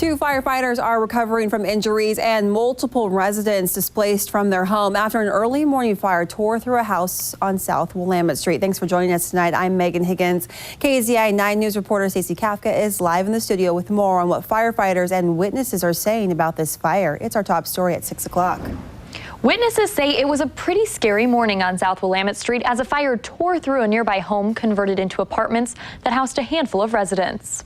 Two firefighters are recovering from injuries and multiple residents displaced from their home after an early morning fire tore through a house on South Willamette Street. Thanks for joining us tonight. I'm Megan Higgins. KZI 9 News reporter Stacey Kafka is live in the studio with more on what firefighters and witnesses are saying about this fire. It's our top story at 6 o'clock. Witnesses say it was a pretty scary morning on South Willamette Street as a fire tore through a nearby home converted into apartments that housed a handful of residents.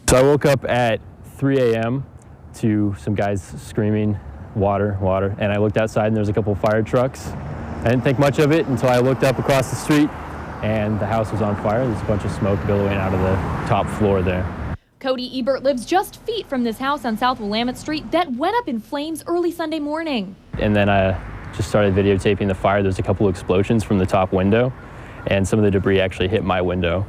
So I woke up at 3 a.m. to some guys screaming, water, water, and I looked outside and there was a couple of fire trucks. I didn't think much of it until I looked up across the street and the house was on fire. There's a bunch of smoke billowing out of the top floor there. Cody Ebert lives just feet from this house on South Willamette Street that went up in flames early Sunday morning. And then I just started videotaping the fire. There's a couple of explosions from the top window, and some of the debris actually hit my window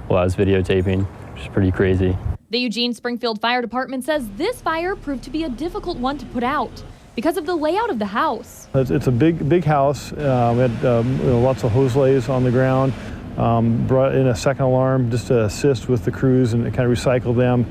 while I was videotaping, which is pretty crazy. The Eugene Springfield Fire Department says this fire proved to be a difficult one to put out because of the layout of the house. It's a big house. We had lots of hose lays on the ground. Brought in a second alarm just to assist with the crews and kind of recycle them,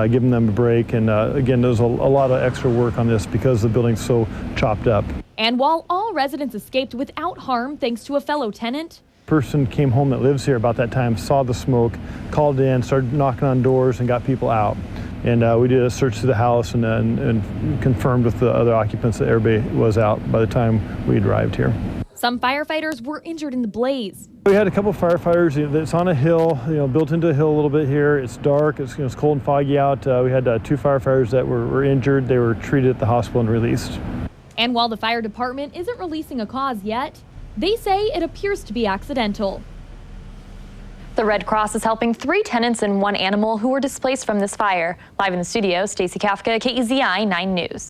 giving them a break. And again, there's a lot of extra work on this because the building's so chopped up. And while all residents escaped without harm thanks to a fellow tenant, Person came home that lives here about that time, saw the smoke, called in, started knocking on doors and got people out. And we did a search through the house and confirmed with the other occupants that everybody was out by the time we arrived here. some firefighters were injured in the blaze. We had a couple of firefighters. It's on a hill, built into a hill a little bit here. It's dark. It's cold and foggy out. We had two firefighters that were injured. They were treated at the hospital and released. And while the fire department isn't releasing a cause yet, they say it appears to be accidental. The Red Cross is helping 3 tenants and 1 animal who were displaced from this fire. Live in the studio, Stacey Kafka, KEZI 9 News.